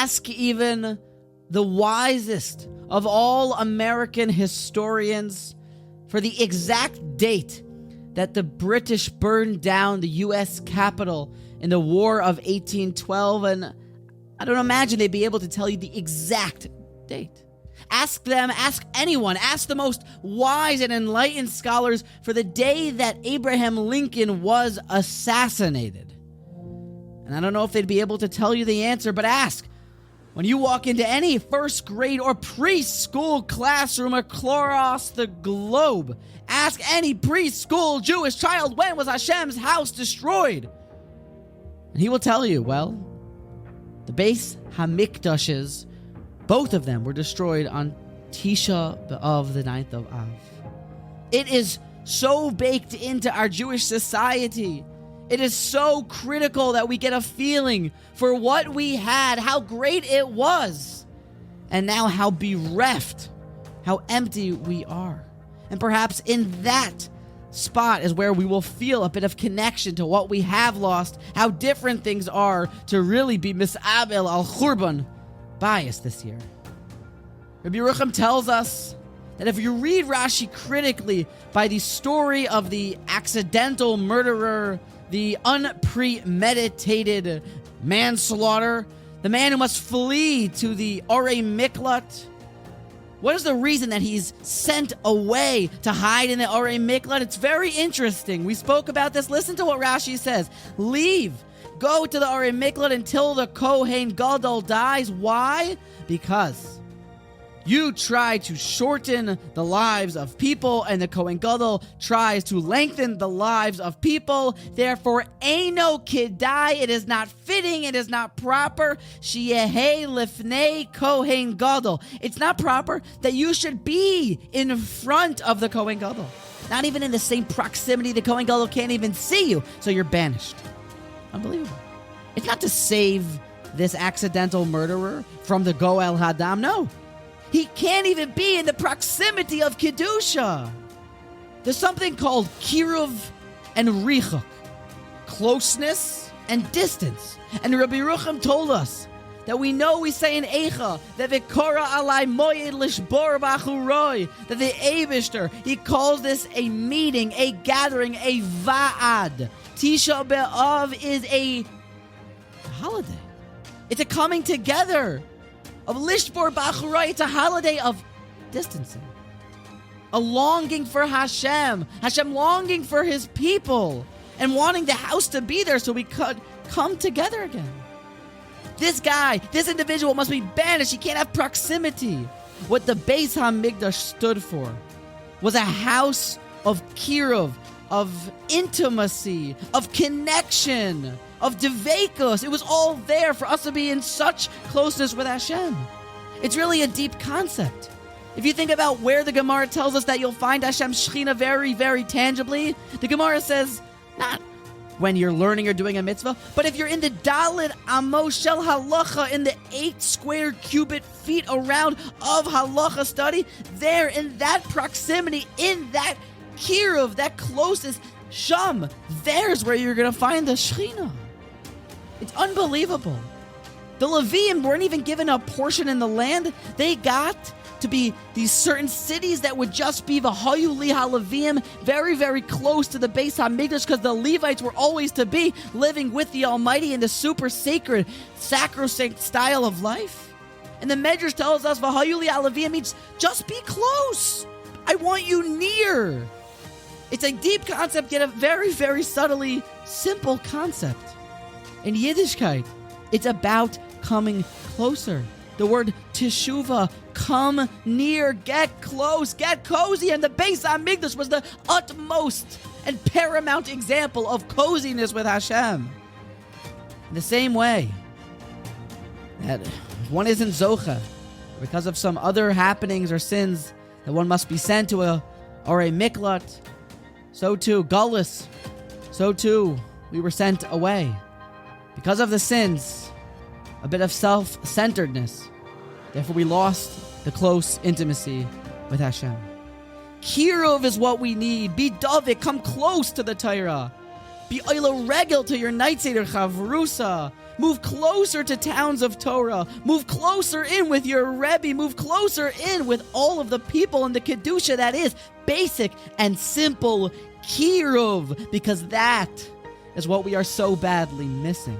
Ask even the wisest of all American historians for the exact date that the British burned down the U.S. Capitol in the War of 1812, and I don't imagine they'd be able to tell you the exact date. Ask them, ask anyone, ask the most wise and enlightened scholars for the day that Abraham Lincoln was assassinated. And I don't know if they'd be able to tell you the answer, but ask. When you walk into any first grade or preschool classroom across the globe, ask any preschool Jewish child, when was Hashem's house destroyed? And he will tell you, well, the Beis Hamikdashes, both of them were destroyed on Tisha B'av, the 9th of Av. It is so baked into our Jewish society. It is so critical that we get a feeling for what we had, how great it was, and now how bereft, how empty we are. And perhaps in that spot is where we will feel a bit of connection to what we have lost, how different things are to really be mis'abel al churban bias this year. Rabbi Yerucham tells us that if you read Rashi critically by the story of the accidental murderer, the unpremeditated manslaughter, the man who must flee to the Orei Miklat, what is the reason that he's sent away to hide in the Orei Miklat? It's very interesting. We spoke about this. Listen to what Rashi says. Leave. Go to the Orei Miklat until the Kohen Gadol dies. Why? Because you try to shorten the lives of people, and the Kohen Gadol tries to lengthen the lives of people. Therefore, Eino Kedai, it is not fitting, it is not proper. Sheyehei lifnei Kohen Gadol. It's not proper that you should be in front of the Kohen Gadol. Not even in the same proximity. The Kohen Gadol can't even see you, so you're banished. Unbelievable. It's not to save this accidental murderer from the Goel Hadam, no. He can't even be in the proximity of Kedusha. There's something called kiruv and richuk, closeness and distance. And Rabbi Yerucham told us that we say in Eicha that v'kora alai moyed lishbor b'achuroi, that the Eibishter, he calls this a meeting, a gathering, a va'ad. Tisha B'av is a holiday. It's a coming together of Lishbor B'Achuroi. It's a holiday of distancing. A longing for Hashem. Hashem longing for his people and wanting the house to be there so we could come together again. This guy, this individual must be banished. He can't have proximity. What the Beis HaMikdash stood for was a house of kiruv, of intimacy, of connection, of devekos. It was all there for us to be in such closeness with Hashem. It's really a deep concept. If you think about where the Gemara tells us that you'll find Hashem's Shechina very, very tangibly, the Gemara says, not when you're learning or doing a mitzvah, but if you're in the Dalit Amos Shel Halacha, in the 8 square cubit feet around of Halacha study, there in that proximity, in that kiruv, that closest sham, there's where you're going to find the Shechina. It's unbelievable. The Leviim weren't even given a portion in the land. They got to be these certain cities that would just be v'hayu li ha-Leviim, very, very close to the Beis HaMikdash, because the Levites were always to be living with the Almighty in the super sacred, sacrosanct style of life. And the Medrash tells us v'hayu li ha-Leviim means just be close. I want you near. It's a deep concept, yet a very, very subtly simple concept. In Yiddishkeit, it's about coming closer. The word teshuvah, come near, get close, get cozy. And the Beis HaMikdash was the utmost and paramount example of coziness with Hashem. In the same way that one isn't zocha because of some other happenings or sins, that one must be sent to a miklat, so too, gullus, so too, we were sent away. Because of the sins, a bit of self-centeredness. Therefore, we lost the close intimacy with Hashem. Kiruv is what we need. Be davik, come close to the Torah. Be oila regel to your night seder chavrusa. Move closer to towns of Torah. Move closer in with your Rebbe. Move closer in with all of the people in the Kedusha that is basic and simple Kiruv, because that is what we are so badly missing.